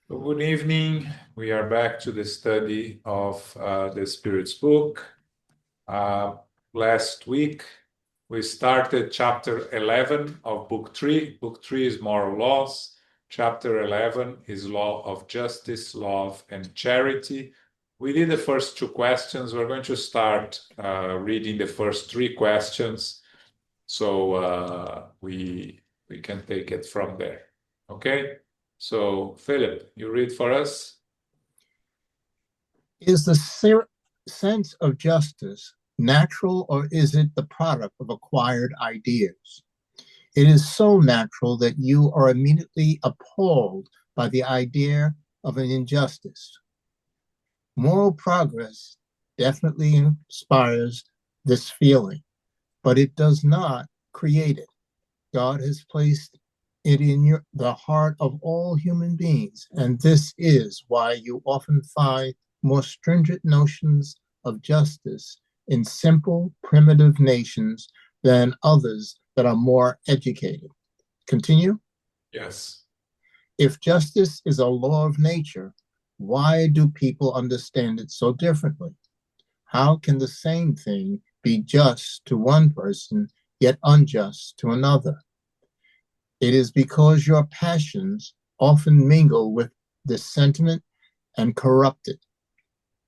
Good evening. We are back to the study of the Spirit's book. Last week, we started chapter 11 of book 3. Book 3 is moral laws. Chapter 11 is law of justice, love, and charity. We did the first two questions. We're going to start reading the first three questions so we can take it from there. Okay? So, Philip, you read for us? Is the sense of justice natural, or is it the product of acquired ideas? It is so natural that you are immediately appalled by the idea of an injustice. Moral progress definitely inspires this feeling, but it does not create it. God has placed it in the heart of all human beings, and this is why you often find more stringent notions of justice in simple, primitive nations than others that are more educated. Continue. Yes. If justice is a law of nature, why do people understand it so differently? How can the same thing be just to one person yet unjust to another? It is because your passions often mingle with this sentiment and corrupt it,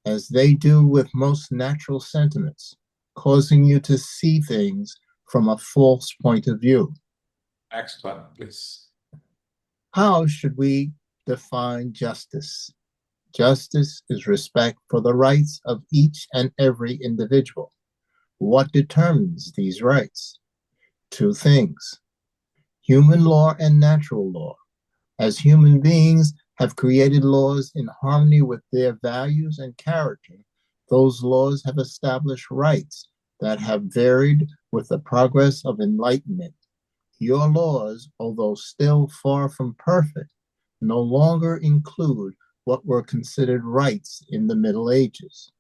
as they do with most natural sentiments, causing you to see things from a false point of view. Next one, please. How should we define justice? Justice is respect for the rights of each and every individual. What determines these rights? Two things: human law and natural law. As human beings have created laws in harmony with their values and character, those laws have established rights that have varied with the progress of enlightenment. Your laws, although still far from perfect, no longer include what were considered rights in the Middle Ages.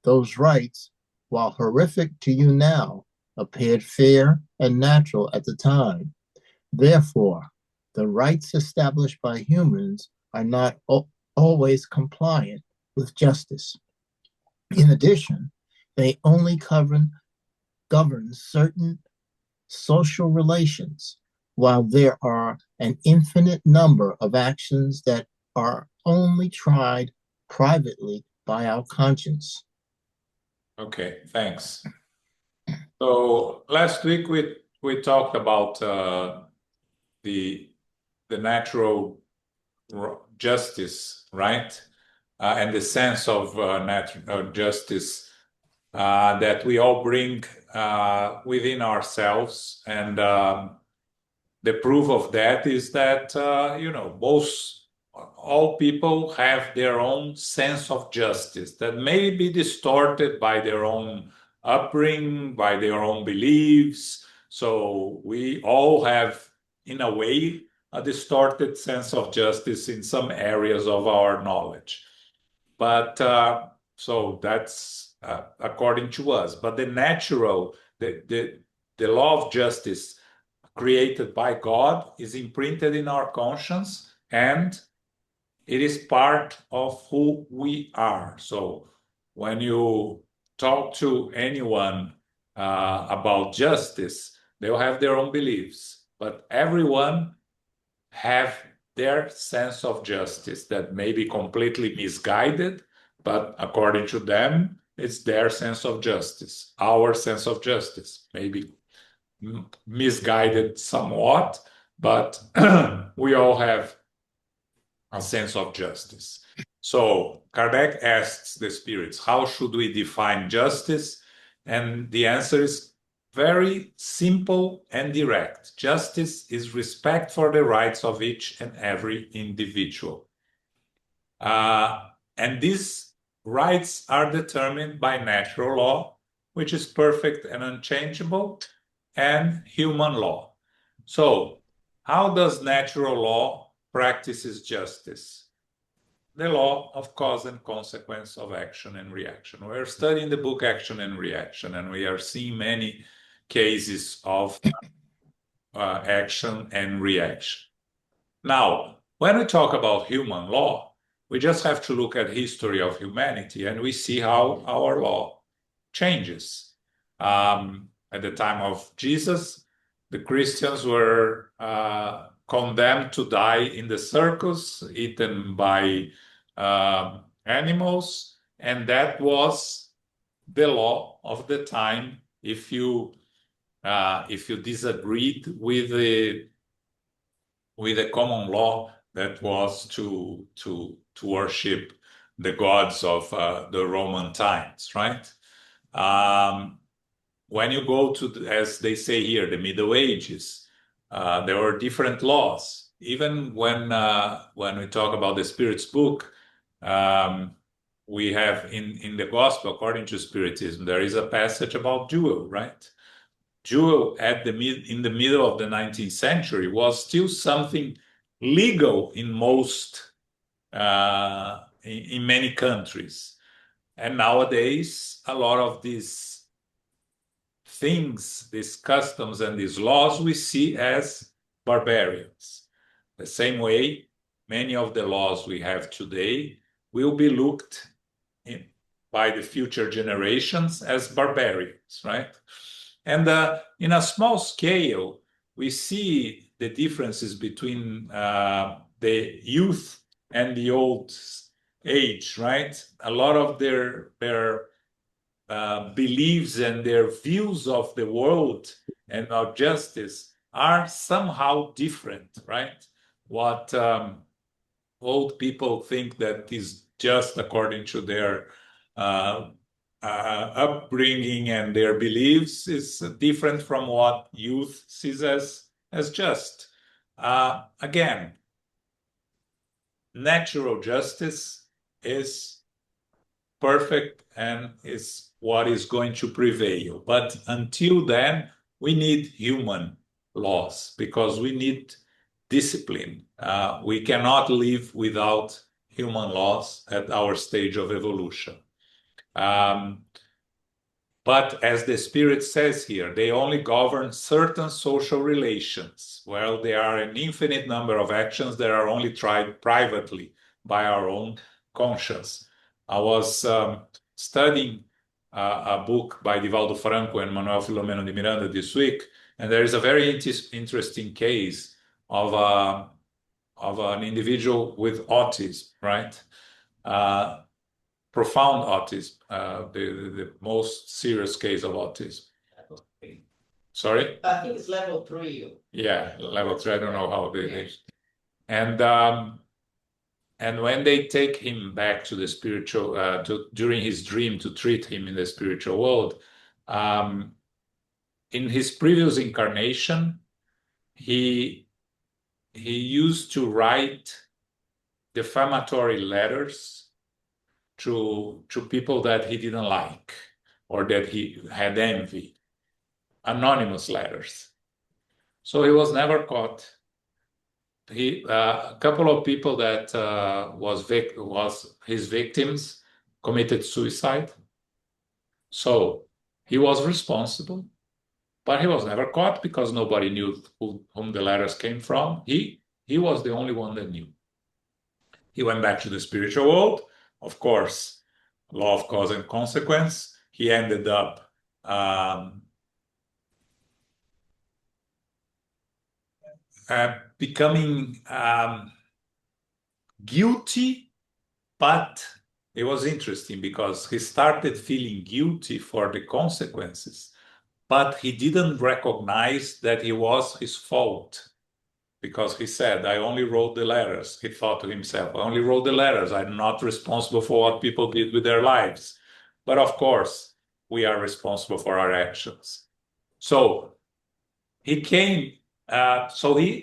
Those rights, while horrific to you now, appeared fair and natural at the time. Therefore, the rights established by humans are not always compliant with justice. In addition, they only govern certain social relations, while there are an infinite number of actions that are only tried privately by our conscience. Okay, thanks. So last week we talked about the natural justice, right? And the sense of natural justice that we all bring within ourselves, and the proof of that is that all people have their own sense of justice that may be distorted by their own upbringing, by their own beliefs. So we all have, in a way, a distorted sense of justice in some areas of our knowledge. But so that's according to us. But the law of justice created by God is imprinted in our conscience, and it is part of who we are. So when you talk to anyone about justice, they'll have their own beliefs, but everyone have their sense of justice that may be completely misguided, but according to them, it's their sense of justice. Our sense of justice may be misguided somewhat, but we all have a sense of justice. So Kardec asks the spirits, how should we define justice? And the answer is very simple and direct. Justice is respect for the rights of each and every individual. And these rights are determined by natural law, which is perfect and unchangeable, and human law. So, how does natural law practices justice? The law of cause and consequence of action and reaction. We're studying the book Action and Reaction, and we are seeing many cases of action and reaction. Now, when we talk about human law, we just have to look at history of humanity, and we see how our law changes. At the time of Jesus, the Christians were condemned to die in the circus, eaten by animals, and that was the law of the time. If you disagreed with the common law, that was to worship the gods of the Roman times, right? When you go to, as they say here, the Middle Ages, there were different laws. Even when we talk about the Spirit's book, we have in the Gospel, according to Spiritism, there is a passage about duel, right? Duel in the middle of the 19th century was still something legal in most in many countries, and nowadays a lot of these things, these customs and these laws, we see as barbarians. The same way many of the laws we have today will be looked in by the future generations as barbarians, right? And in a small scale, we see the differences between the youth and the old age, right? A lot of their beliefs and their views of the world and of justice are somehow different, right? What old people think that is just according to their upbringing and their beliefs is different from what youth sees as just. Again, natural justice is perfect and is what is going to prevail. But until then, we need human laws because we need discipline. We cannot live without human laws at our stage of evolution. But as the Spirit says here, they only govern certain social relations. Well, there are an infinite number of actions that are only tried privately by our own conscience. I was studying a book by Divaldo Franco and Manuel Filomeno de Miranda this week, and there is a very interesting case of an individual with autism, right? Profound autism, the most serious case of autism. Sorry? I think it's level 3. Yeah, level 3. I don't know how they and when they take him back to the spiritual, during his dream to treat him in the spiritual world, in his previous incarnation, he used to write defamatory letters to people that he didn't like or that he had envy, anonymous letters. So he was never caught. A couple of people that was his victims committed suicide. So he was responsible, but he was never caught because nobody knew whom the letters came from. He was the only one that knew. He went back to the spiritual world. Of course, law of cause and consequence. He ended up becoming guilty, but it was interesting because he started feeling guilty for the consequences, but he didn't recognize that it was his fault. Because he said, I only wrote the letters. He thought to himself, I only wrote the letters. I'm not responsible for what people did with their lives. But of course, we are responsible for our actions. So he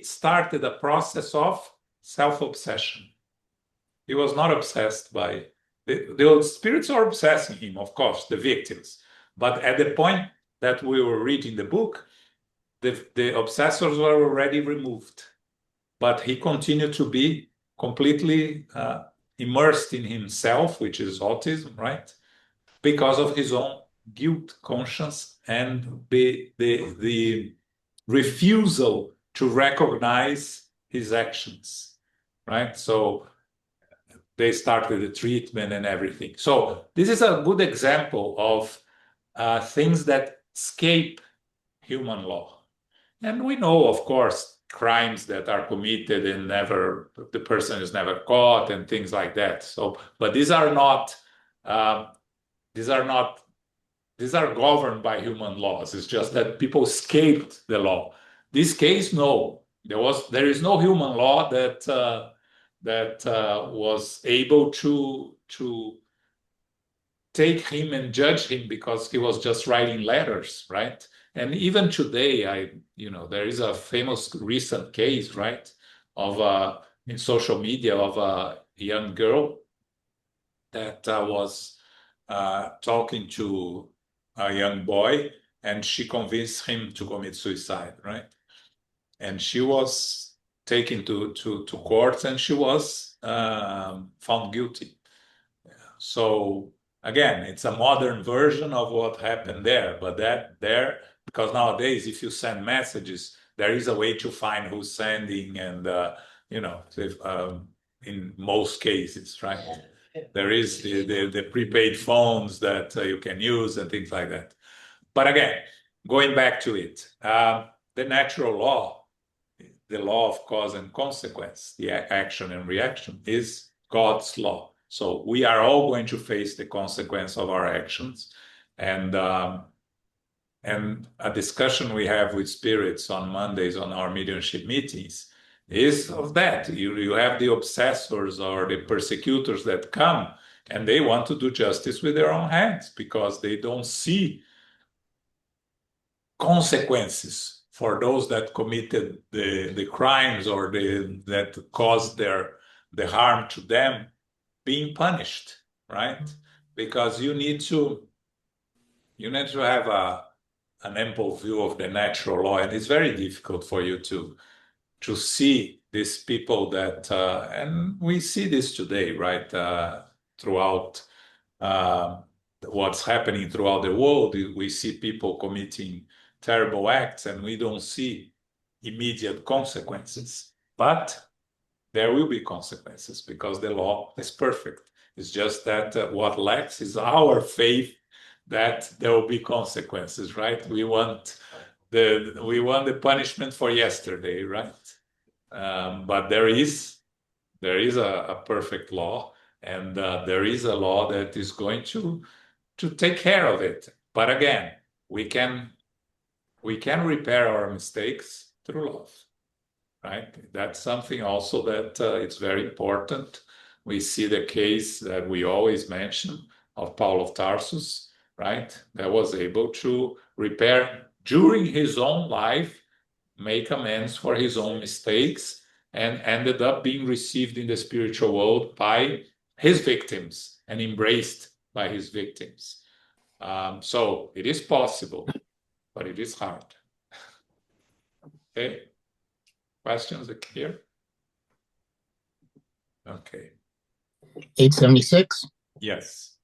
started a process of self-obsession. He was not obsessed by, the spirits are obsessing him, of course, the victims. But at the point that we were reading the book, the obsessors were already removed, but he continued to be completely immersed in himself, which is autism, right? Because of his own guilt conscience and the refusal to recognize his actions, right? So they start with the treatment and everything. So this is a good example of things that escape human law. And we know, of course, crimes that are committed and never the person is never caught and things like that. So, but these are not these are not these are governed by human laws. It's just that people escaped the law. This case, no, there is no human law that was able to take him and judge him because he was just writing letters, right? And even today, there is a famous recent case, right, of in social media of a young girl that was talking to a young boy, and she convinced him to commit suicide, right? And she was taken to court, and she was found guilty. So again, it's a modern version of what happened there, but because nowadays, if you send messages, there is a way to find who's sending, and in most cases, right? There is the prepaid phones that you can use and things like that. But again, going back to it, the natural law, the law of cause and consequence, the action and reaction, is God's law. So we are all going to face the consequence of our actions. And a discussion we have with spirits on Mondays on our mediumship meetings is of that. You have the obsessors or the persecutors that come, and they want to do justice with their own hands because they don't see consequences for those that committed the crimes or that caused the harm to them being punished, right? Because you need to have an ample view of the natural law, and it's very difficult for you to see these people that, and we see this today, right? Throughout what's happening throughout the world, we see people committing terrible acts, and we don't see immediate consequences. But there will be consequences because the law is perfect. It's just that what lacks is our faith that there will be consequences, right? We want the punishment for yesterday, right? But there is a perfect law, and there is a law that is going to take care of it. But again, we can repair our mistakes through love, right? That's something also that it's very important. We see the case that we always mention of Paul of Tarsus, right? That was able to repair during his own life, make amends for his own mistakes, and ended up being received in the spiritual world by his victims and embraced by his victims. So it is possible, but it is hard. Okay. Questions are clear? Okay. 876. Yes.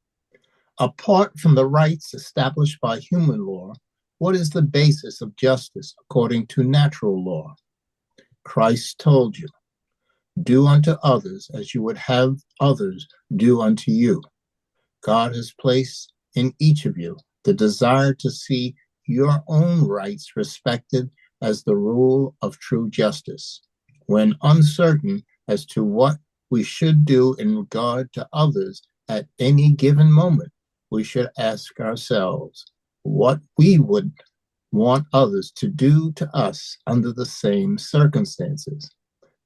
Apart from the rights established by human law, what is the basis of justice according to natural law? Christ told you, do unto others as you would have others do unto you. God has placed in each of you the desire to see your own rights respected as the rule of true justice. When uncertain as to what we should do in regard to others at any given moment, we should ask ourselves what we would want others to do to us under the same circumstances.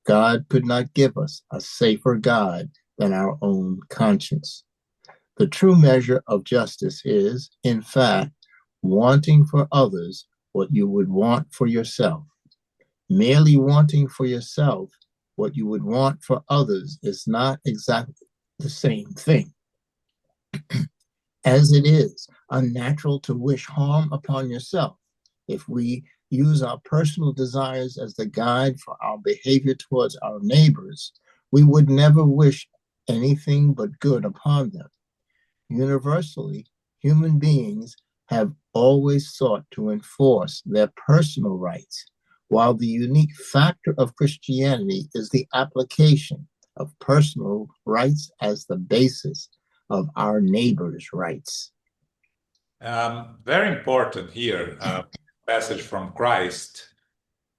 God could not give us a safer guide than our own conscience. The true measure of justice is, in fact, wanting for others what you would want for yourself. Merely wanting for yourself what you would want for others is not exactly the same thing. As it is unnatural to wish harm upon yourself, if we use our personal desires as the guide for our behavior towards our neighbors, we would never wish anything but good upon them. Universally, human beings have always sought to enforce their personal rights, while the unique factor of Christianity is the application of personal rights as the basis of our neighbor's rights. Very important here, passage from Christ.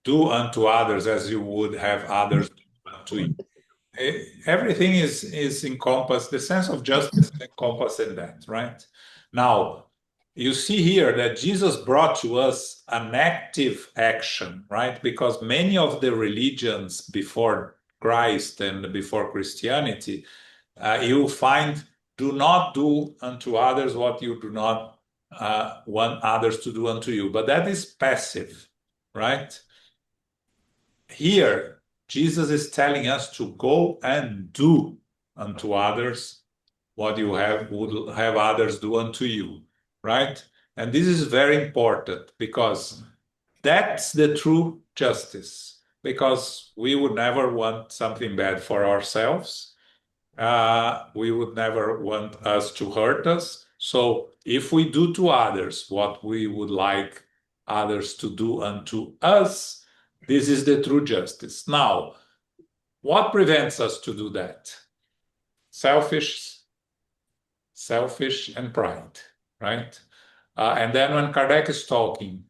Do unto others as you would have others do unto you. Everything is encompassed, the sense of justice is encompassed in that, right? Now, you see here that Jesus brought to us an active action, right? Because many of the religions before Christ and before Christianity, you find do not do unto others what you do not want others to do unto you. But that is passive, right? Here, Jesus is telling us to go and do unto others what you would have others do unto you, right? And this is very important because that's the true justice, because we would never want something bad for ourselves. We would never want us to hurt us. So if we do to others what we would like others to do unto us, this is the true justice. Now, what prevents us to do that? Selfish and pride, right? And then when Kardec is talking,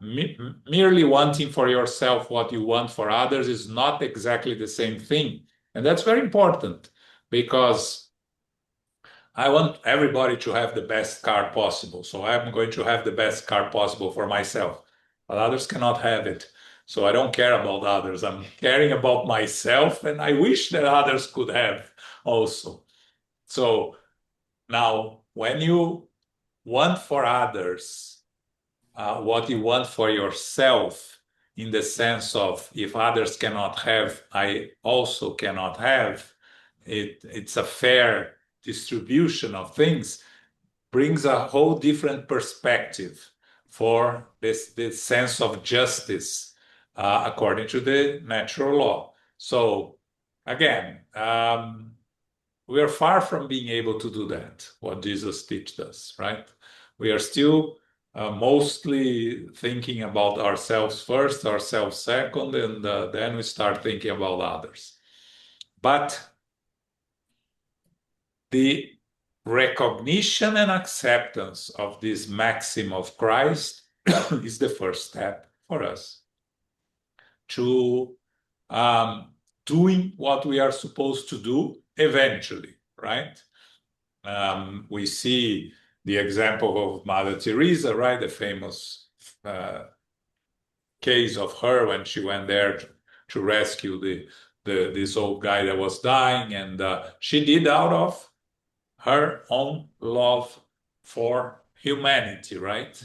merely wanting for yourself what you want for others is not exactly the same thing. And that's very important because I want everybody to have the best car possible. So I'm going to have the best car possible for myself, but others cannot have it. So I don't care about others. I'm caring about myself, and I wish that others could have also. So now, when you want for others what you want for yourself, in the sense of if others cannot have, I also cannot have, it's a fair distribution of things, brings a whole different perspective for this sense of justice according to the natural law. So again, we are far from being able to do that, what Jesus teaches us, right? We are still mostly thinking about ourselves first, ourselves second, and then we start thinking about others. But the recognition and acceptance of this maxim of Christ is the first step for us to doing what we are supposed to do eventually, right? We see the example of Mother Teresa, right? The famous case of her when she went there to rescue this old guy that was dying, and she did out of her own love for humanity, right?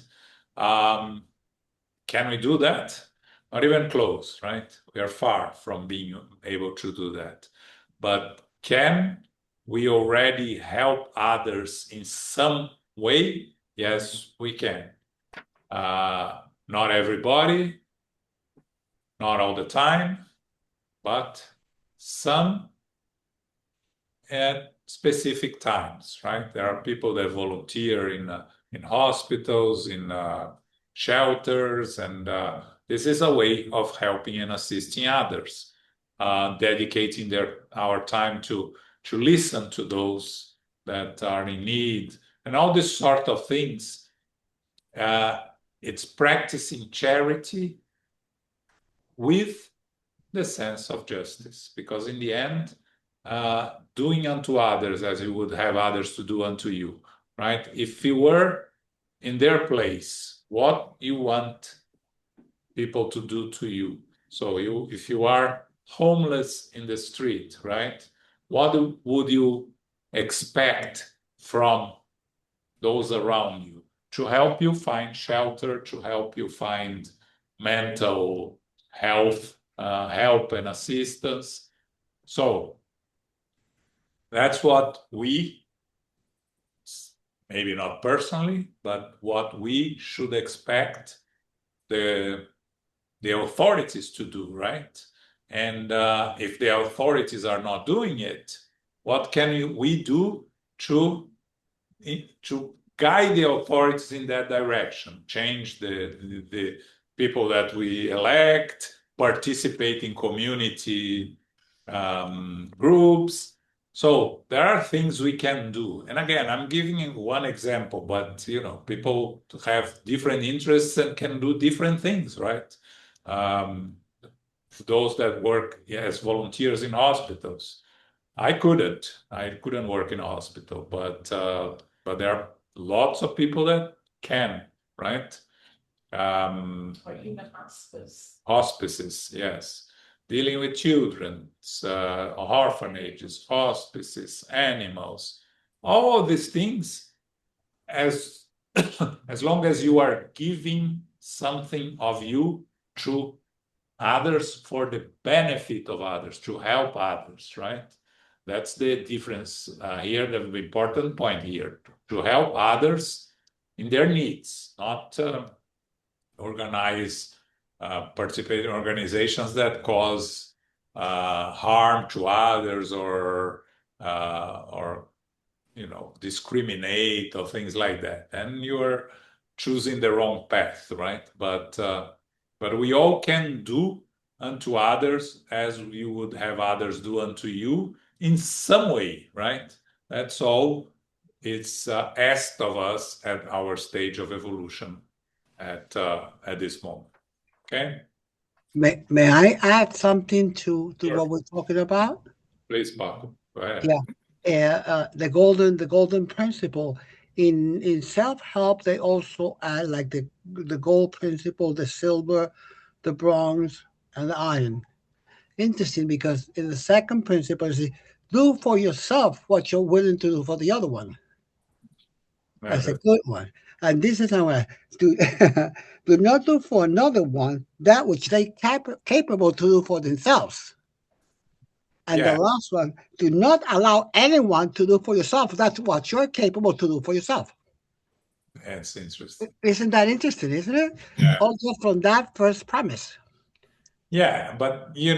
Can we do that? Not even close, right? We are far from being able to do that. But can we already help others in some way? Yes, we can. Not everybody, not all the time, but some at specific times, right? There are people that volunteer in hospitals, in shelters, and this is a way of helping and assisting others, dedicating our time to listen to those that are in need, and all these sort of things. It's practicing charity with the sense of justice, because in the end, doing unto others as you would have others to do unto you, right? If you were in their place, what you want people to do to you. So if you are homeless in the street, right? What would you expect from those around you? To help you find shelter, to help you find mental health, help and assistance. So that's what we, maybe not personally, but what we should expect the authorities to do, right? And if the authorities are not doing it, what can we do to guide the authorities in that direction, change the people that we elect, participate in community groups. So there are things we can do. And again, I'm giving you one example, but people have different interests and can do different things, right? Those that work as volunteers in hospitals. I couldn't work in a hospital, but there are lots of people that can, right? Or even hospice. Hospices, yes. Dealing with children, orphanages, hospices, animals, all of these things, as as long as you are giving something of you to others for the benefit of others, to help others, right? That's the difference here, the important point here, to help others in their needs, not participate in organizations that cause harm to others or discriminate or things like that. And you're choosing the wrong path, right? But we all can do unto others as you would have others do unto you in some way, right? That's all it's asked of us at our stage of evolution at this moment. Okay? May I add something to Sure. what we're talking about? Please, Paco, go ahead. Yeah. The golden principle in self-help, they also add like the gold principle, the silver, the bronze, and the iron. Interesting, because in the second principle, is do for yourself what you're willing to do for the other one. That's a good one. And this is how I do. Do not do for another one that which they capable to do for themselves. And Yeah. the last one, do not allow anyone to do for yourself. That's what you're capable to do for yourself. That's interesting. Isn't that interesting, isn't it? Yeah. Also from that first premise. Yeah, but in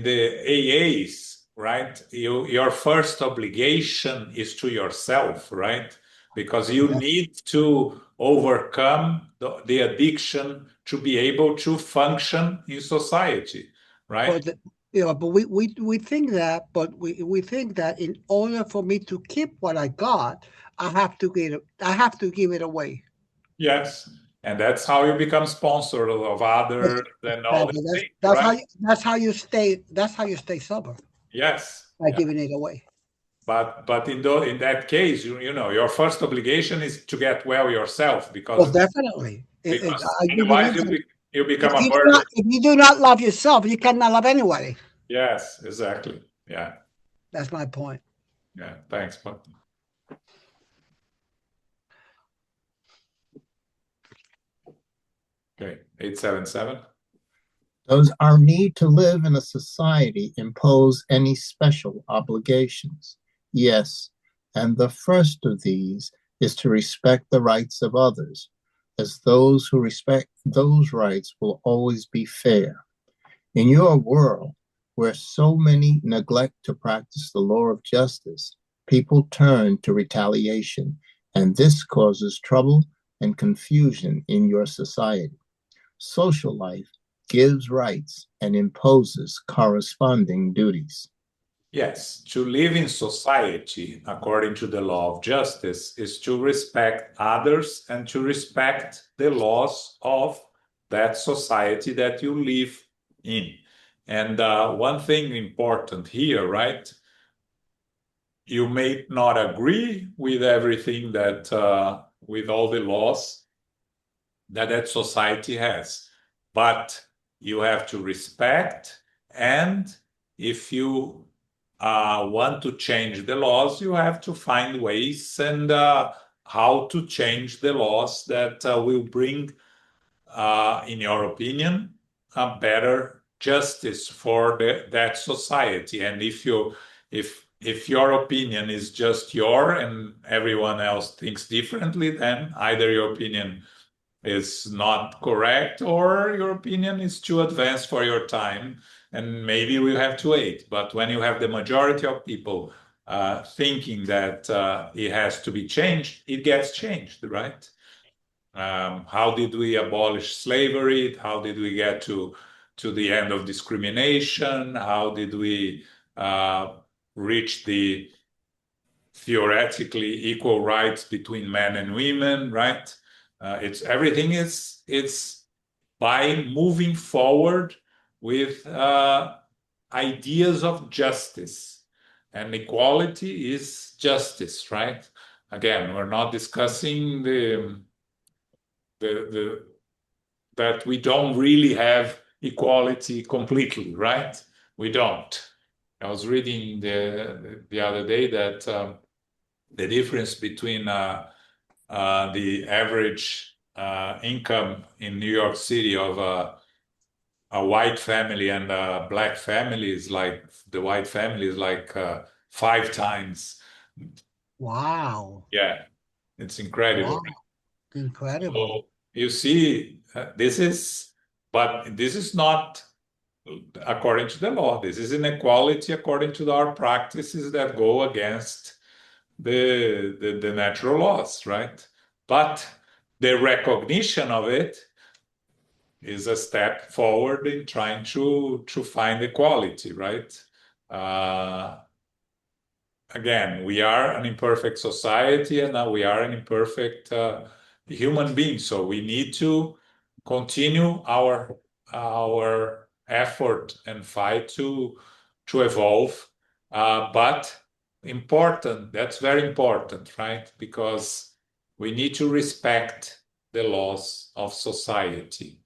the AAs, right? Your first obligation is to yourself, right? Because you need to overcome the addiction to be able to function in society, right? But we think that, but we think that in order for me to keep what I got, I have to give it away. Yes. And that's how you become sponsor of others and all these things, right? That's how you stay sober. Yes. By giving it away. But in that case, your first obligation is to get well yourself, because definitely. Otherwise you become a burden. If you do not love yourself, you cannot love anybody. Yes, exactly. Yeah. That's my point. Yeah. Thanks, Pat. Okay, 877. Does our need to live in a society impose any special obligations? Yes, and the first of these is to respect the rights of others, as those who respect those rights will always be fair. In your world, where so many neglect to practice the law of justice, people turn to retaliation, and this causes trouble and confusion in your society. Social life gives rights and imposes corresponding duties. Yes, to live in society according to the law of justice is to respect others and to respect the laws of that society that you live in. And one thing important here, right? You may not agree with everything that, with all the laws that society has, but you have to respect, and if you want to change the laws, you have to find ways and how to change the laws that will bring, in your opinion, a better justice for that society. And if your opinion is just and everyone else thinks differently, then either your opinion is not correct or your opinion is too advanced for your time, and maybe we have to wait. But when you have the majority of people thinking that it has to be changed, it gets changed, right? How did we abolish slavery? How did we get to the end of discrimination? How did we reach the theoretically equal rights between men and women, right? Everything is by moving forward with ideas of justice, and equality is justice, right? Again, we're not discussing that we don't really have equality completely, right? We don't. I was reading the other day that the difference between the average income in New York City of a white family and a black family is like, the white family is like 5 times. Wow. Yeah, it's incredible. Wow. Incredible. So you see, this is not according to the law. This is inequality according to our practices that go against the natural laws, right? But the recognition of it is a step forward in trying to find equality, right? Again, we are an imperfect society, and now we are an imperfect human being. So we need to continue our effort and fight to evolve. But important, that's very important, right? Because we need to respect the laws of society.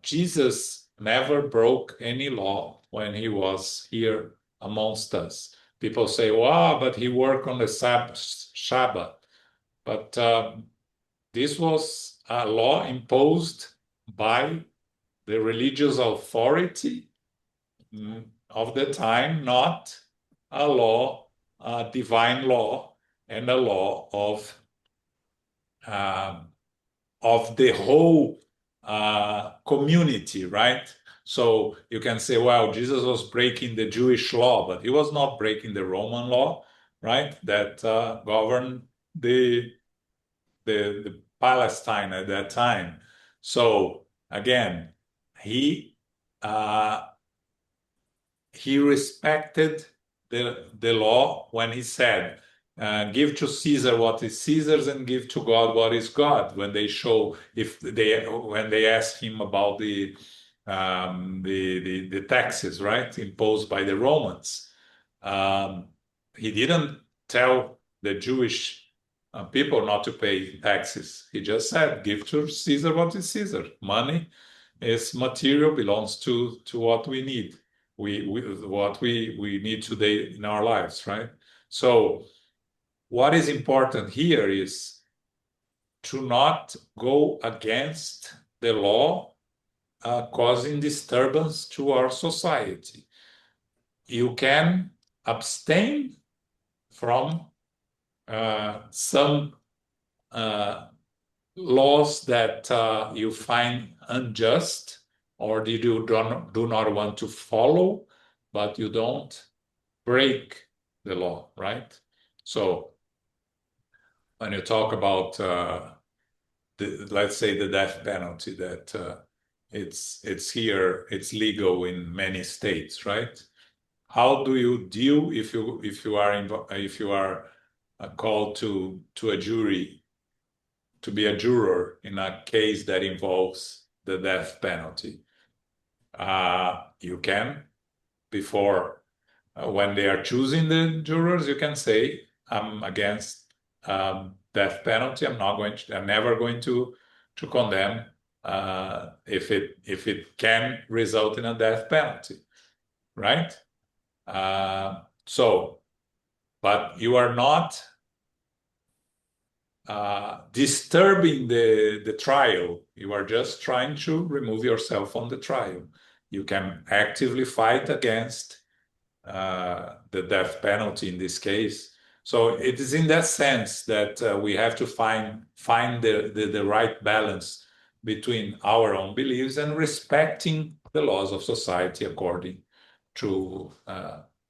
Jesus never broke any law when he was here amongst us. People say, wow, but he worked on the Shabbat. But this was a law imposed by the religious authority of the time, not a law, a divine law, and a law of the whole community, right? So you can say, well, Jesus was breaking the Jewish law, but he was not breaking the Roman law, right? That governed the Palestine at that time. So again, he respected the law when he said, give to Caesar what is Caesar's and give to God what is God. When they ask him about the taxes, right, imposed by the Romans, he didn't tell the Jewish people not to pay taxes. He just said, give to Caesar what is Caesar. Money is material, belongs to what we need. What we need today in our lives, right? So what is important here is to not go against the law, causing disturbance to our society. You can abstain from some laws that you find unjust or that you do not want to follow, but you don't break the law, right? So when you talk about let's say the death penalty, that it's here, it's legal in many states, right? How do you deal if you are called to a jury to be a juror in a case that involves the death penalty? You can, before when they are choosing the jurors, you can say, I'm against death penalty. I'm never going to condemn if it can result in a death penalty, right? But you are not disturbing the trial. You are just trying to remove yourself from the trial. You can actively fight against the death penalty in this case. So it is in that sense that we have to find the right balance between our own beliefs and respecting the laws of society according to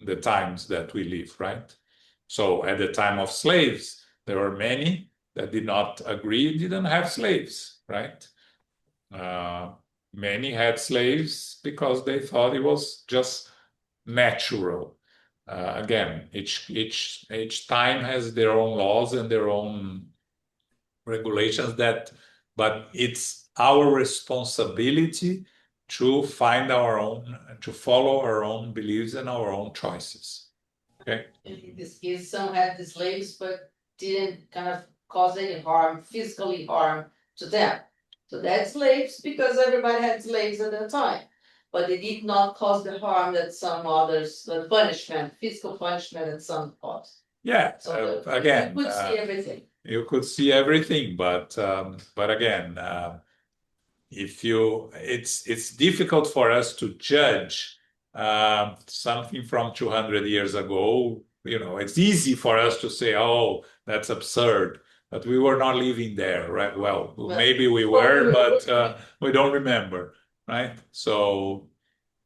the times that we live, right? So at the time of slaves, there were many that did not agree didn't have slaves, right? Many had slaves because they thought it was just natural. Again, each time has their own laws and their own regulations but it's our responsibility to find our own, to follow our own beliefs and our own choices. Okay. In this case, some had the slaves, but didn't kind of cause any harm, physically harm to them. So they had slaves because everybody had slaves at that time. But they did not cause the harm that some others, the punishment, physical punishment that some caused. Yeah. So Again, you could see everything. You could see everything, but again, it's difficult for us to judge something from 200 years ago. You know, it's easy for us to say, "Oh, that's absurd," but we were not living there, right? Well, maybe we were, but we don't remember, right? So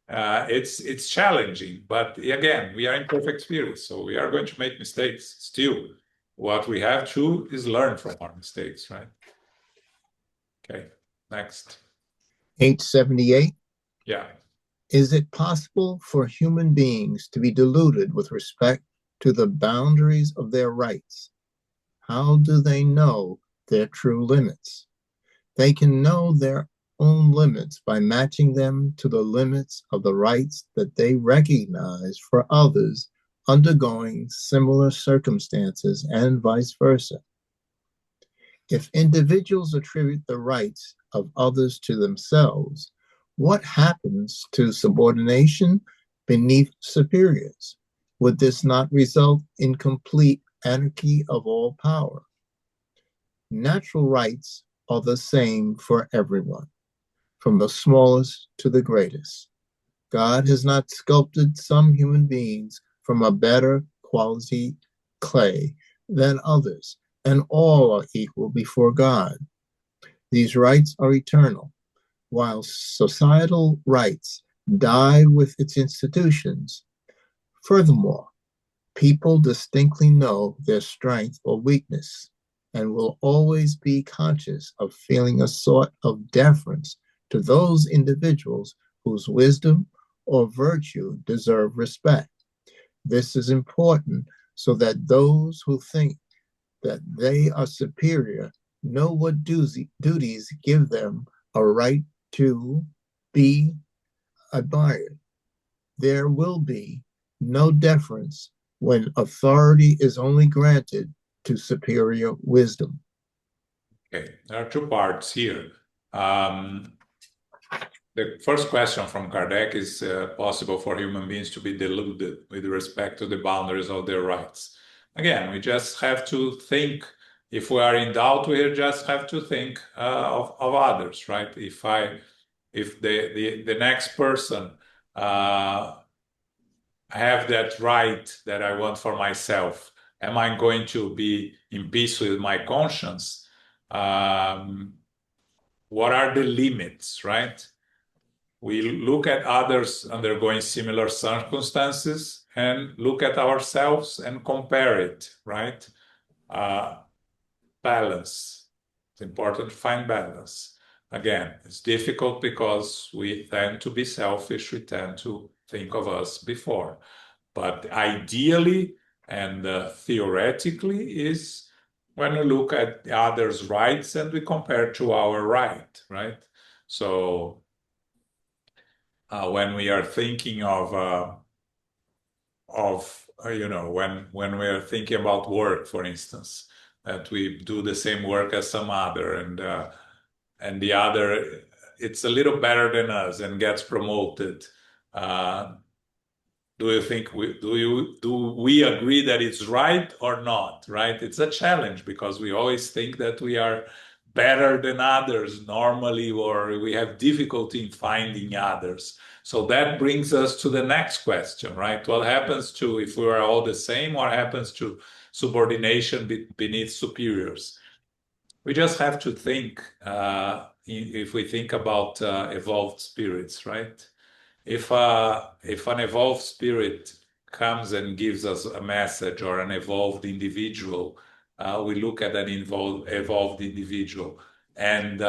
it's challenging, but again, we are imperfect spirits, so we are going to make mistakes still. What we have to is learn from our mistakes, right? Okay, next. 878. Yeah. Is it possible for human beings to be deluded with respect to the boundaries of their rights? How do they know their true limits? They can know their own limits by matching them to the limits of the rights that they recognize for others undergoing similar circumstances, and vice versa. If individuals attribute the rights of others to themselves, what happens to subordination beneath superiors? Would this not result in complete anarchy of all power? Natural rights are the same for everyone, from the smallest to the greatest. God has not sculpted some human beings from a better quality clay than others, and all are equal before God. These rights are eternal, while societal rights die with its institutions. Furthermore, people distinctly know their strength or weakness and will always be conscious of feeling a sort of deference to those individuals whose wisdom or virtue deserve respect. This is important so that those who think that they are superior know what duties give them a right to be admired. There will be no deference when authority is only granted to superior wisdom. Okay, there are two parts here. The first question from Kardec is possible for human beings to be deluded with respect to the boundaries of their rights. Again, we just have to think, if we are in doubt, we just have to think of others, right? If the next person have that right that I want for myself, am I going to be in peace with my conscience? What are the limits, right? We look at others undergoing similar circumstances and look at ourselves and compare it, right? Balance. It's important to find balance. Again, it's difficult because we tend to be selfish. We tend to think of us before. But ideally and theoretically is when we look at the others' rights and we compare to our right? So when we are thinking of when we are thinking about work, for instance, that we do the same work as some other, and the other, it's a little better than us and gets promoted. Do you think do we agree that it's right or not? Right? It's a challenge because we always think that we are better than others normally, or we have difficulty in finding others. So that brings us to the next question, right? What happens to if we are all the same? What happens to subordination beneath superiors? We just have to think, if we think about evolved spirits, right? If an evolved spirit comes and gives us a message, or an evolved individual we look at an evolved individual, and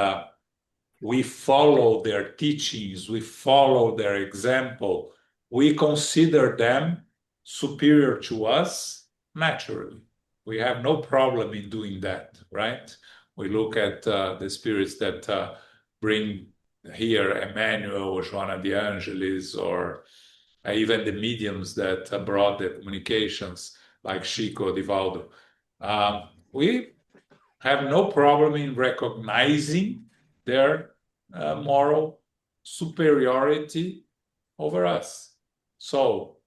we follow their teachings, we follow their example, we consider them superior to us naturally. We have no problem in doing that, right? We look at the spirits that bring here Emmanuel, Joana de Angelis, or even the mediums that brought the communications, like Chico, Divaldo. We have no problem in recognizing their moral superiority over us. So,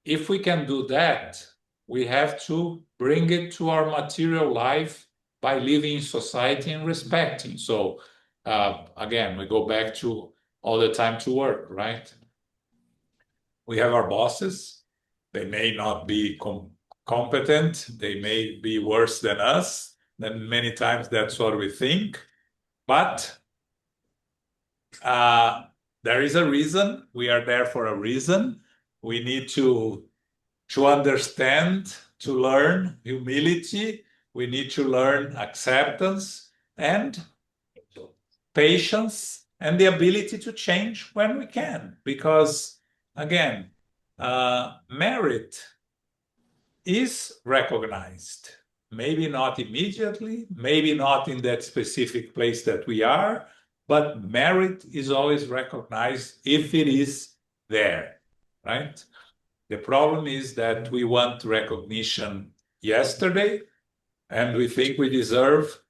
if we can do that, we have to bring it to our material life by living in society and respecting. So, again, we go back to all the time to work, right? We have our bosses. They may not be competent. They may be worse than us. Then many times that's what we think. But there is a reason. We are there for a reason. We need to understand, to learn humility. We need to learn acceptance and patience and the ability to change when we can. Because, again, merit is recognized. Maybe not immediately, maybe not in that specific place that we are, but merit is always recognized if it is there, right? The problem is that we want recognition yesterday, and we think we deserve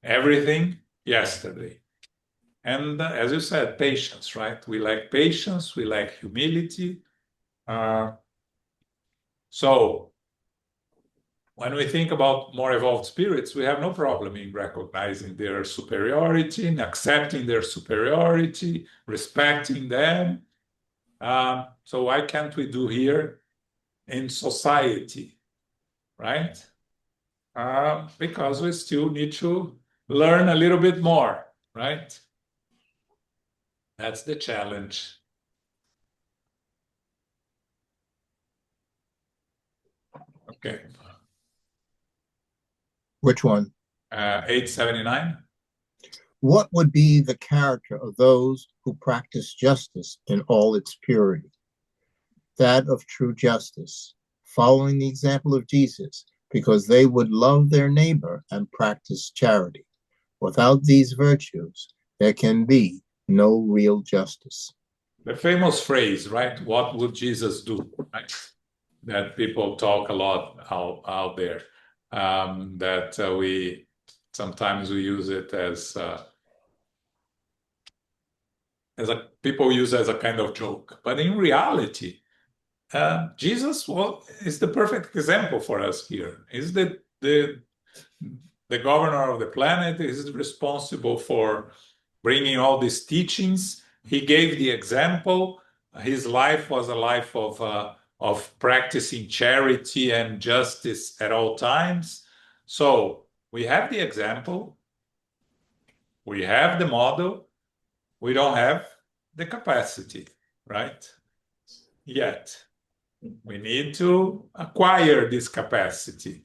everything yesterday. And as you said, patience, right? We lack patience, we lack humility. So when we think about more evolved spirits, we have no problem in recognizing their superiority, in accepting their superiority, respecting them. So why can't we do here in society, right? Because we still need to learn a little bit more, right? That's the challenge. Okay. Which one? 879. What would be the character of those who practice justice in all its purity? That of true justice, following the example of Jesus, because they would love their neighbor and practice charity. Without these virtues, there can be no real justice. The famous phrase, right? What would Jesus do? Right? That people talk a lot out there. That we sometimes we use it as people use as a kind of joke, but in reality, Jesus is the perfect example for us here. He's the governor of the planet. He's responsible for bringing all these teachings. He gave the example. His life was a life of practicing charity and justice at all times. So we have the example, we have the model, we don't have the capacity, right? Yet. We need to acquire this capacity.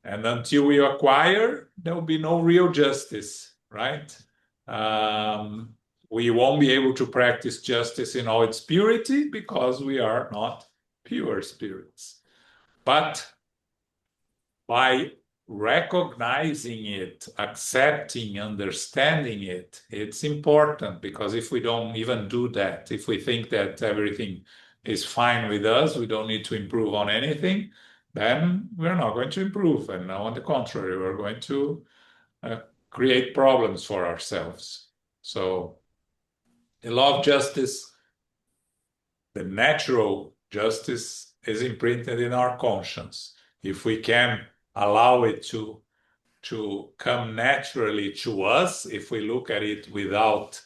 And until we acquire, there will be no real justice, right? We won't be able to practice justice in all its purity because we are not pure spirits. But by recognizing it, accepting, understanding it, it's important, because if we don't even do that, if we think that everything is fine with us, we don't need to improve on anything, then we're not going to improve. And on the contrary, we're going to create problems for ourselves. So the law of justice, the natural justice, is imprinted in our conscience. If we can allow it to come naturally to us, if we look at it without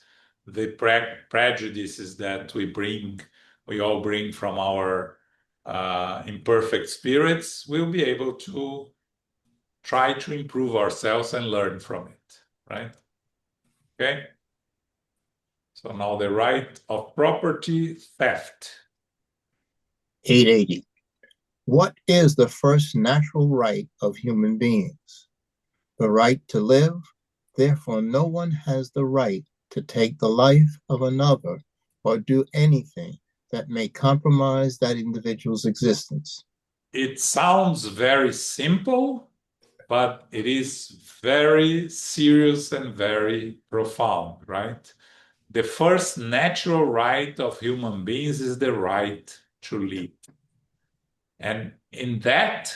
the prejudices that we all bring from our imperfect spirits, we'll be able to try to improve ourselves and learn from it, right? Okay? So now the right of property theft. 880. What is the first natural right of human beings? The right to live. Therefore, no one has the right to take the life of another or do anything that may compromise that individual's existence. It sounds very simple, but it is very serious and very profound, right? The first natural right of human beings is the right to live. And in that,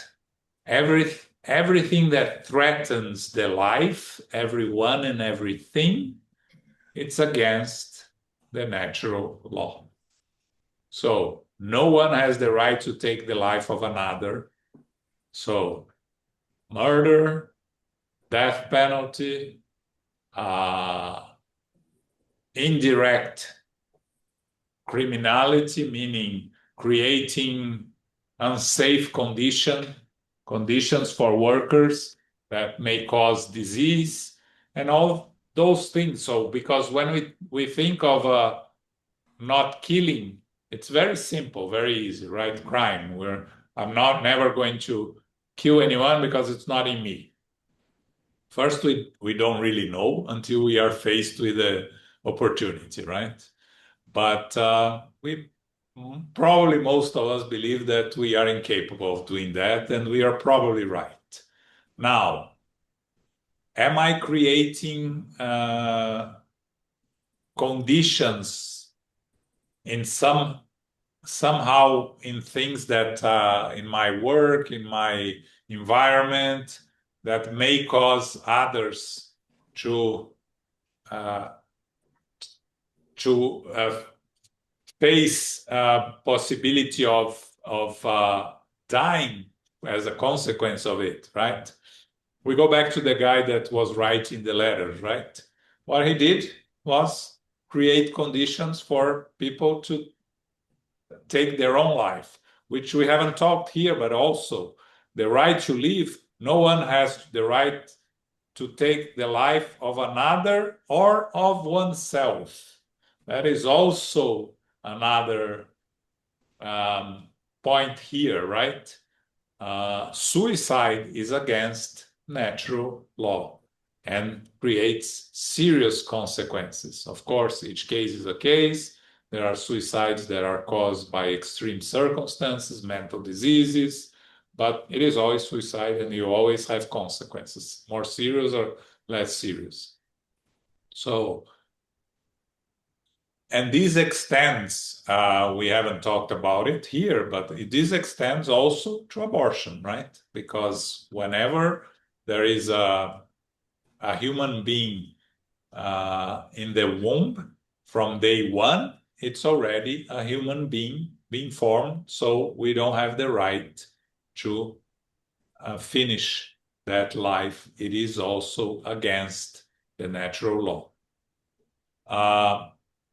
everything that threatens the life, everyone and everything, it's against the natural law. So no one has the right to take the life of another. So murder, death penalty, indirect criminality, meaning creating unsafe conditions for workers that may cause disease and all those things. So because when we think of not killing, it's very simple, very easy, right? Crime, where I'm not never going to kill anyone because it's not in me. First, we don't really know until we are faced with the opportunity, right? But we probably most of us believe that we are incapable of doing that, and we are probably right. Now, am I creating conditions in somehow in things that in my work, in my environment, that may cause others to face possibility of dying as a consequence of it, right? We go back to the guy that was writing the letters, right? What he did was create conditions for people to take their own life, which we haven't talked here, but also the right to live. No one has the right to take the life of another or of oneself. That is also another point here, right? Suicide is against natural law and creates serious consequences. Of course, each case is a case. There are suicides that are caused by extreme circumstances, mental diseases, but it is always suicide and you always have consequences, more serious or less serious. So, and this extends, we haven't talked about it here, but this extends also to abortion, right? Because whenever there is a human being in the womb, from day one, it's already a human being being formed, so we don't have the right to finish that life. It is also against the natural law.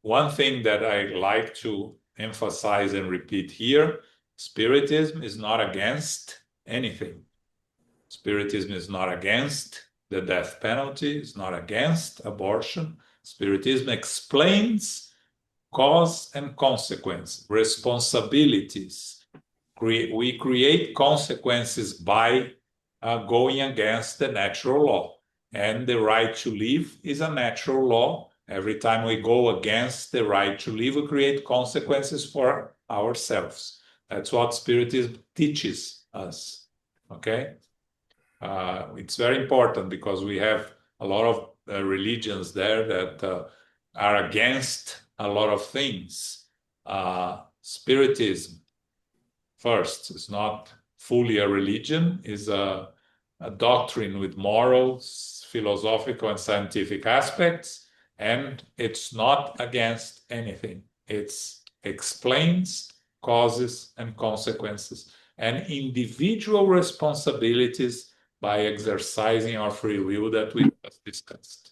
One thing that I like to emphasize and repeat here, Spiritism is not against anything. Spiritism is not against the death penalty, it's not against abortion. Spiritism explains cause and consequence, responsibilities. We create consequences by going against the natural law. And the right to live is a natural law. Every time we go against the right to live, we create consequences for ourselves. That's what Spiritism teaches us. Okay? It's very important because we have a lot of religions there that are against a lot of things. Spiritism, first, is not fully a religion, is a doctrine with morals, philosophical and scientific aspects, and it's not against anything. It explains causes and consequences and individual responsibilities by exercising our free will that we just discussed.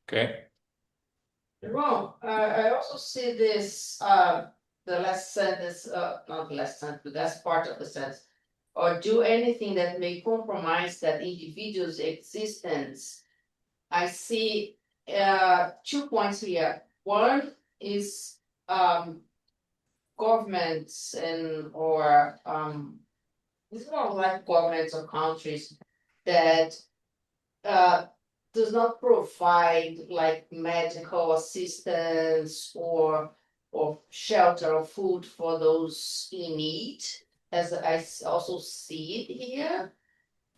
Okay? Wrong. I also see this, the last sentence, not the last sentence, but that's part of the sentence. Or do anything that may compromise that individual's existence. I see 2 points here. One is governments and or It's more like governments or countries that does not provide like medical assistance or shelter or food for those in need, as also see it here.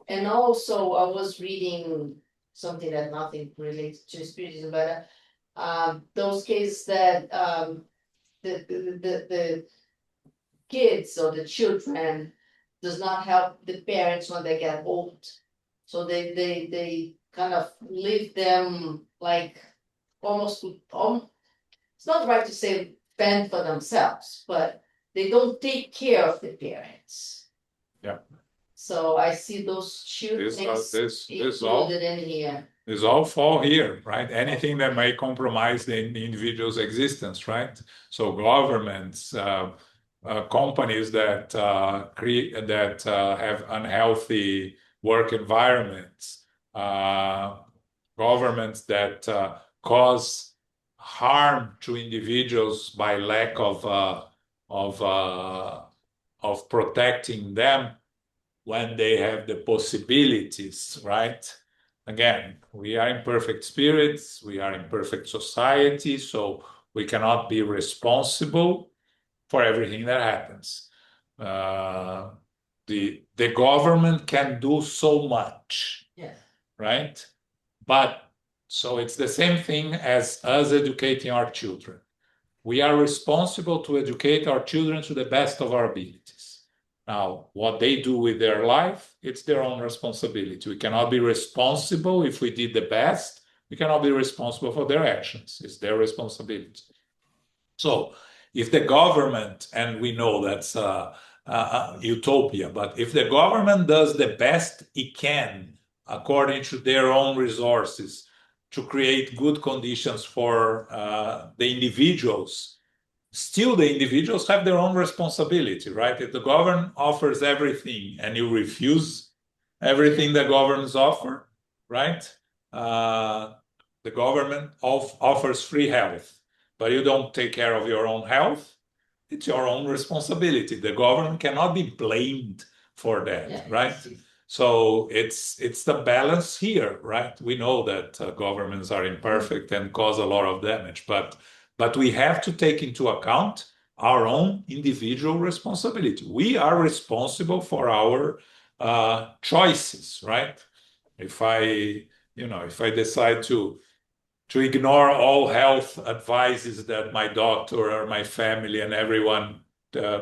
And also, I was reading something that nothing related to spiritism, but those cases that the kids or the children does not help the parents when they get old. So they kind of leave them like almost, it's not right to say fend for themselves, but they don't take care of the parents. Yeah. So I see those two This, things this all included in here. This all fall here, right? Anything that may compromise the individual's existence, right? So governments, companies that create that have unhealthy work environments, governments that cause harm to individuals by lack of protecting them when they have the possibilities, right? Again, we are imperfect spirits, we are imperfect society, so we cannot be responsible for everything that happens. The government can do so much, Yes. right? But so it's the same thing as us educating our children. We are responsible to educate our children to the best of our abilities. Now, what they do with their life, it's their own responsibility. We cannot be responsible if we did the best. We cannot be responsible for their actions. It's their responsibility. So if the government, and we know that's utopia, but if the government does the best it can according to their own resources to create good conditions for the individuals, still the individuals have their own responsibility, right? If the government offers everything and you refuse everything the governments offer, right? The government offers free health, but you don't take care of your own health, it's your own responsibility. The government cannot be blamed for that, Yeah. right? So it's the balance here, right? We know that governments are imperfect and cause a lot of damage, but we have to take into account our own individual responsibility. We are responsible for our choices, right? If I decide to ignore all health advices that my doctor or my family and everyone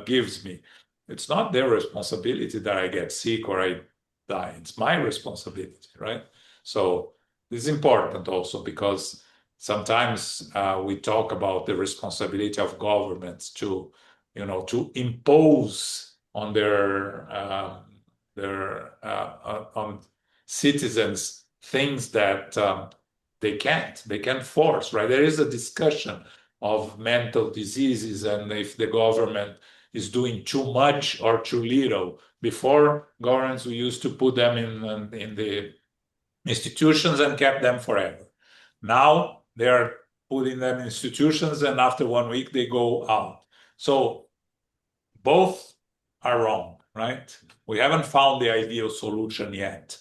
gives me, it's not their responsibility that I get sick or I die. It's my responsibility, right? So this is important also because sometimes we talk about the responsibility of governments to impose on on citizens things that they can't force, right? There is a discussion of mental diseases and if the government is doing too much or too little. Before, governments, we used to put them in the institutions and kept them forever. Now they are putting them in institutions and after 1 week they go out. So both are wrong, right? We haven't found the ideal solution yet.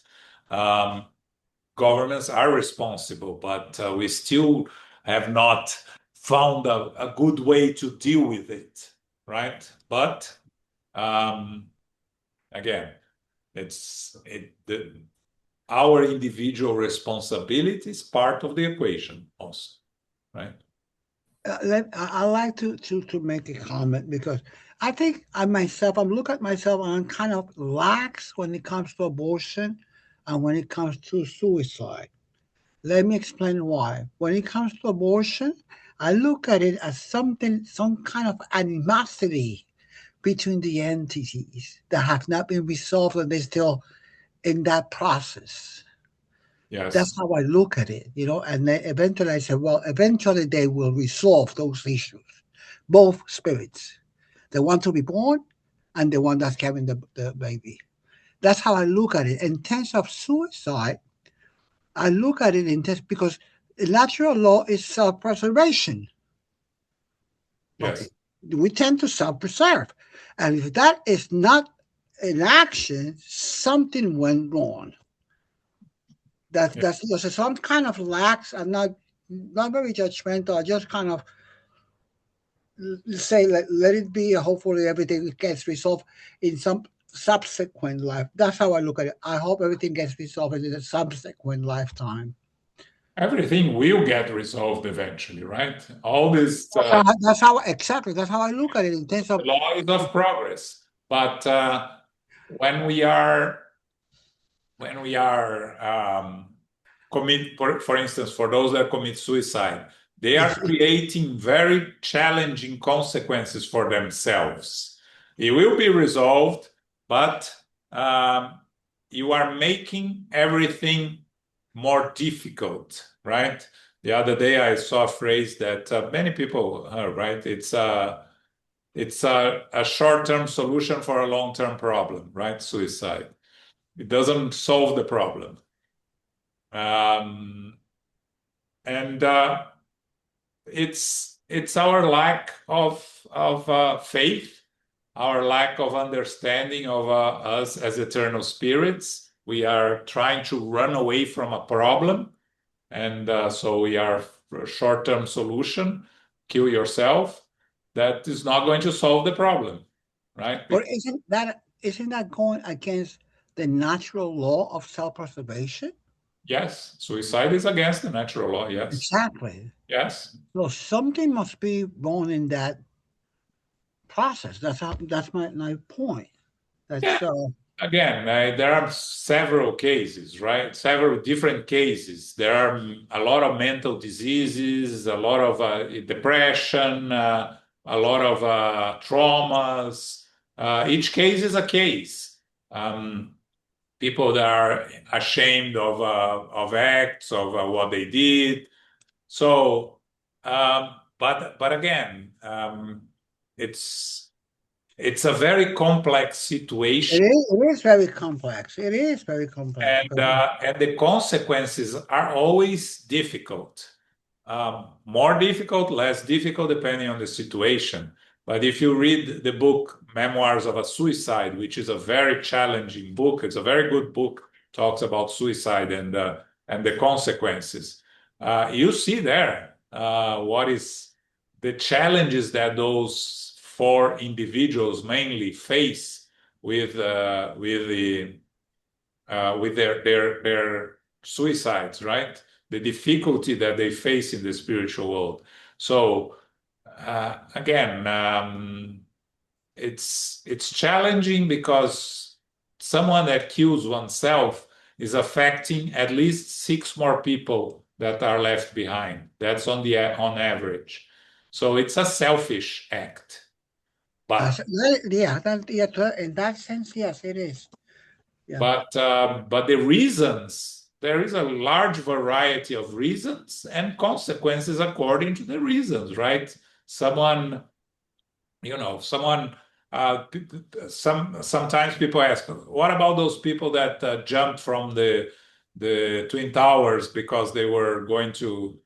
Governments are responsible, but we still have not found a good way to deal with it, right? But again, our individual responsibility is part of the equation also, right? I like to make a comment because I think I look at myself and I'm kind of lax when it comes to abortion and when it comes to suicide. Let me explain why. When it comes to abortion, I look at it as some kind of animosity between the entities that have not been resolved and they're still in that process. Yes. That's how I look at it, and then eventually I said, well, eventually they will resolve those issues. Both spirits, the one to be born and the one that's carrying the baby. That's how I look at it. In terms of suicide, I look at it because natural law is self-preservation. Yes. Okay. We tend to self-preserve. And if that is not in action, something went wrong. There's some kind of lax. I'm not very judgmental. I just kind of say let it be. Hopefully, everything gets resolved in some subsequent life. That's how I look at it. I hope everything gets resolved in a subsequent lifetime. Everything will get resolved eventually, right? All this That's how I look at it in terms of law is of progress. But when we are for instance, for those that commit suicide, they are creating very challenging consequences for themselves. It will be resolved, but you are making everything more difficult, right? The other day I saw a phrase that many people heard, right? It's a short-term solution for a long-term problem, right? Suicide. It doesn't solve the problem. And it's our lack of faith, our lack of understanding of us as eternal spirits. We are trying to run away from a problem, and so we are a short-term solution, kill yourself. That is not going to solve the problem, right? But isn't that going against the natural law of self-preservation? Yes, suicide is against the natural law. Yes, exactly. Yes. So something must be wrong in that process. That's my point. That's Again, there are several cases, right? Several different cases. There are a lot of mental diseases, a lot of depression, a lot of traumas. Each case is a case. People that are ashamed of acts of what they did. So, but again, it's a very complex situation. It is very complex. It is very complex. And the consequences are always difficult. More difficult, less difficult, depending on the situation. But if you read the book Memoirs of a Suicide, which is a very challenging book, it's a very good book, talks about suicide and the consequences. You see there what is the challenges that those 4 individuals mainly face with their suicides, right? The difficulty that they face in the spiritual world. So again, it's challenging because someone that kills oneself is affecting at least 6 more people that are left behind. That's on average. So it's a selfish act. But in that sense, yes, it is. Yeah. But the reasons, there is a large variety of reasons and consequences according to the reasons, right? Sometimes people ask, what about those people that jumped from the Twin Towers because they were going to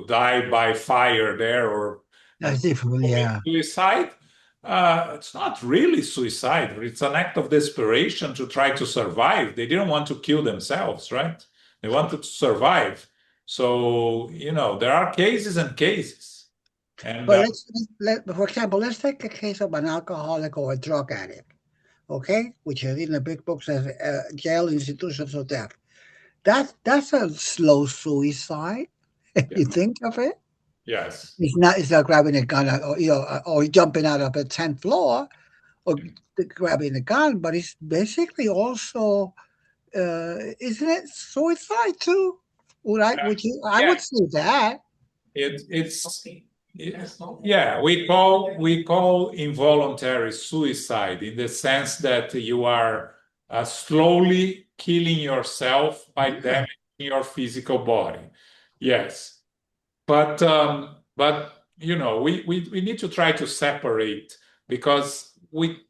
die by fire there or that's different, yeah. Suicide? It's not really suicide. It's an act of desperation to try to survive. They didn't want to kill themselves, right? They wanted to survive. So, there are cases and cases. And, but for example, let's take a case of an alcoholic or a drug addict, okay? Which is in the big book says jail, institutions of death. That's a slow suicide. You think of it? Yes. It's not grabbing a gun or jumping out of a 10th floor or grabbing a gun, but it's basically also, isn't it suicide too? I would say that. We call involuntary suicide in the sense that you are slowly killing yourself by damaging your physical body. Yes. But we need to try to separate because we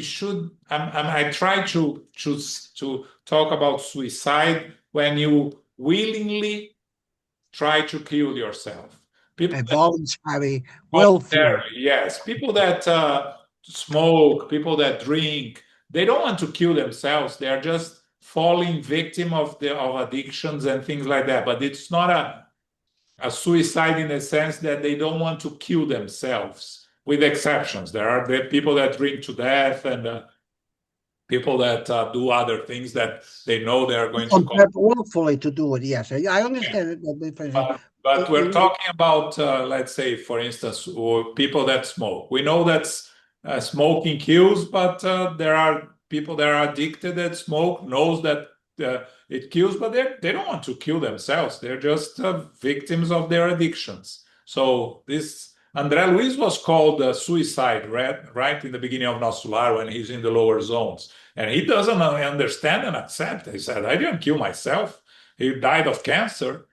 should. I try to choose to talk about suicide when you willingly try to kill yourself. Voluntary, willful. Yes, people that smoke, people that drink, they don't want to kill themselves. They are just falling victim of addictions and things like that. But it's not a suicide in the sense that they don't want to kill themselves, with exceptions. There are the people that drink to death and people that do other things that they know they are going to Compare willfully to do it, yes. I understand it. But we're talking about, let's say, for instance, people that smoke. We know that smoking kills, but there are people that are addicted that smoke, knows that it kills, but they don't want to kill themselves. They're just victims of their addictions. So this André Luiz was called suicide, right in the beginning of Nosso Lar when he's in the lower zones. And he doesn't understand and accept. He said, I didn't kill myself. He died of cancer.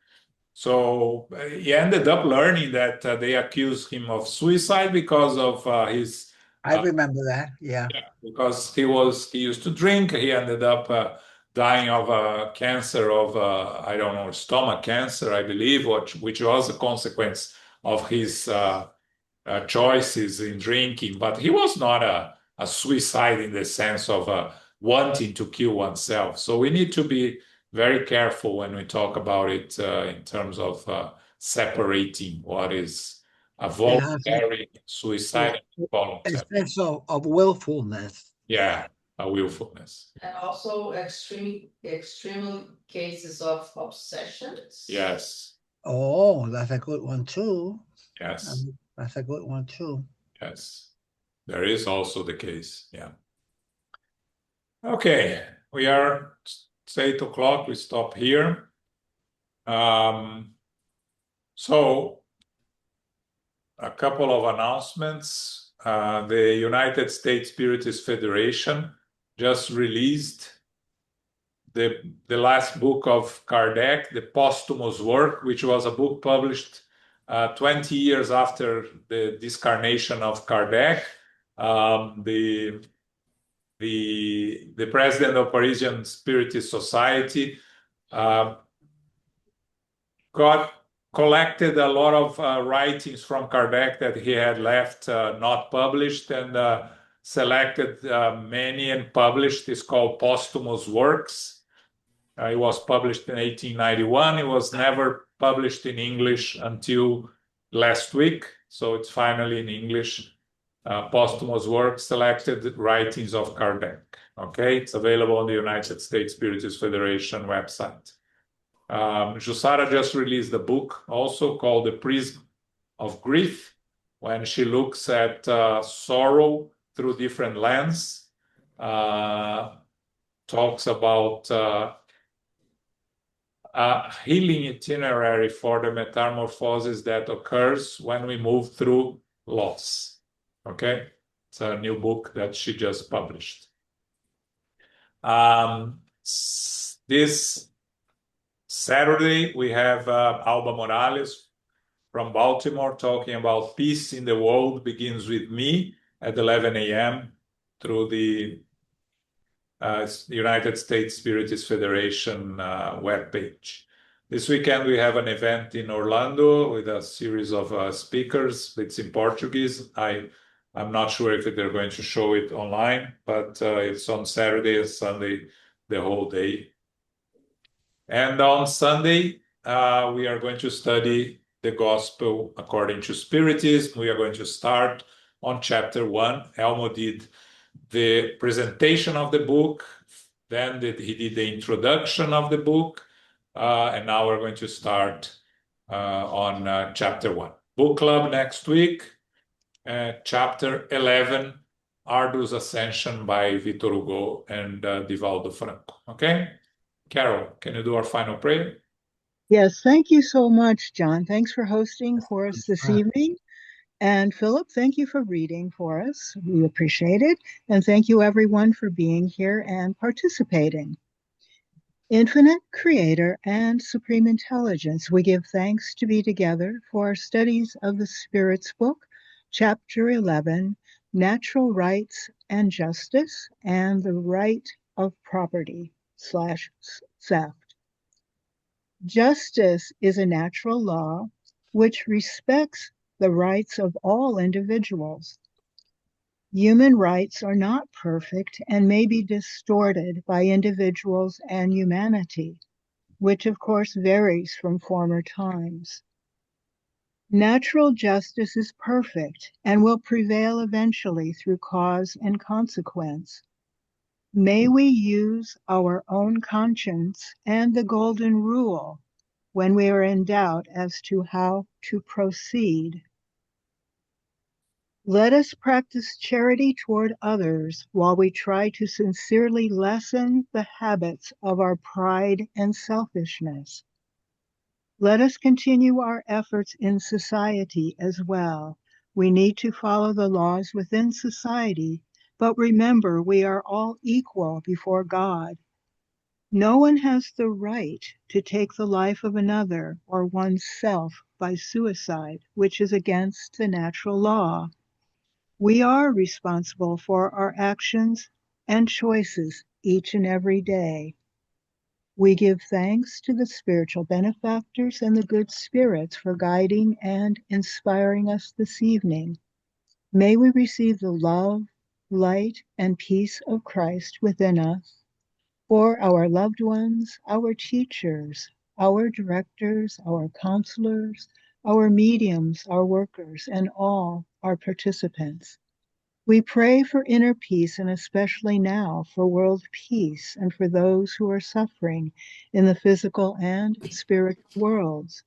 So he ended up learning that they accused him of suicide because of his. I remember that. Yeah. Because he used to drink. He ended up dying of cancer of I don't know, stomach cancer, I believe, which was a consequence of his choices in drinking. But he was not a suicide in the sense of wanting to kill oneself. So we need to be very careful when we talk about it in terms of separating what is a voluntary suicide and voluntary. A sense of willfulness. Yeah, a willfulness. And also extreme cases of obsessions. Yes. Oh, that's a good one too. Yes. That's a good one too. Yes. There is also the case. Yeah. Okay. It's 8 o'clock. We stop here. So a couple of announcements. The United States Spiritist Federation just released the last book of Kardec, the posthumous work, which was a book published 20 years after the discarnation of Kardec. The president of Parisian Spiritist Society collected a lot of writings from Kardec that he had left not published, and selected many and published. It's called Posthumous Works. It was published in 1891. It was never published in English until last week, so it's finally in English. Posthumous Works, selected writings of Kardec. Okay, it's available on the United States Spiritist Federation website. Jussara just released a book also called The Prism of Grief, when she looks at sorrow through different lenses. Talks about a healing itinerary for the metamorphosis that occurs when we move through loss. Okay, it's a new book that she just published. This Saturday, we have Alba Morales from Baltimore talking about Peace in the World Begins with Me at 11 a.m. through the United States Spiritist Federation webpage. This weekend, we have an event in Orlando with a series of speakers. It's in Portuguese. I'm not sure if they're going to show it online, but it's on Saturday and Sunday, the whole day. And on Sunday, we are going to study the Gospel according to Spiritism. We are going to start on chapter 1. Elmo did the presentation of the book, then he did the introduction of the book, and now we're going to start on chapter 1. Book club next week, chapter 11, Ardous Ascension by Victor Hugo and Divaldo Franco. Okay? Carol, can you do our final prayer? Yes, thank you so much, John. Thanks for hosting for us this evening. And Philip, thank you for reading for us. We appreciate it. And thank you, everyone, for being here and participating. Infinite Creator and Supreme Intelligence, we give thanks to be together for our studies of the Spirit's Book, Chapter 11, Natural Rights and Justice, and the Right of Property/Theft. Justice is a natural law which respects the rights of all individuals. Human rights are not perfect and may be distorted by individuals and humanity, which of course varies from former times. Natural justice is perfect and will prevail eventually through cause and consequence. May we use our own conscience and the golden rule when we are in doubt as to how to proceed. Let us practice charity toward others while we try to sincerely lessen the habits of our pride and selfishness. Let us continue our efforts in society as well. We need to follow the laws within society, but remember we are all equal before God. No one has the right to take the life of another or oneself by suicide, which is against the natural law. We are responsible for our actions and choices each and every day. We give thanks to the spiritual benefactors and the good spirits for guiding and inspiring us this evening. May we receive the love, light, and peace of Christ within us for our loved ones, our teachers, our directors, our counselors, our mediums, our workers, and all our participants. We pray for inner peace and especially now for world peace and for those who are suffering in the physical and spiritual worlds.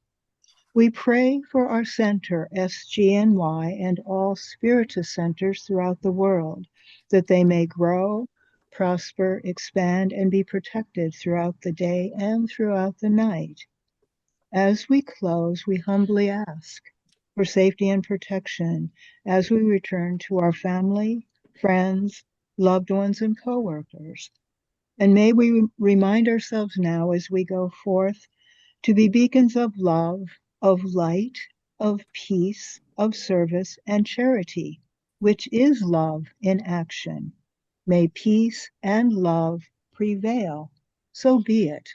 We pray for our center, SGNY, and all Spiritus centers throughout the world, that they may grow, prosper, expand, and be protected throughout the day and throughout the night. As we close, we humbly ask for safety and protection as we return to our family, friends, loved ones, and coworkers. And may we remind ourselves now as we go forth to be beacons of love, of light, of peace, of service, and charity, which is love in action. May peace and love prevail. So be it.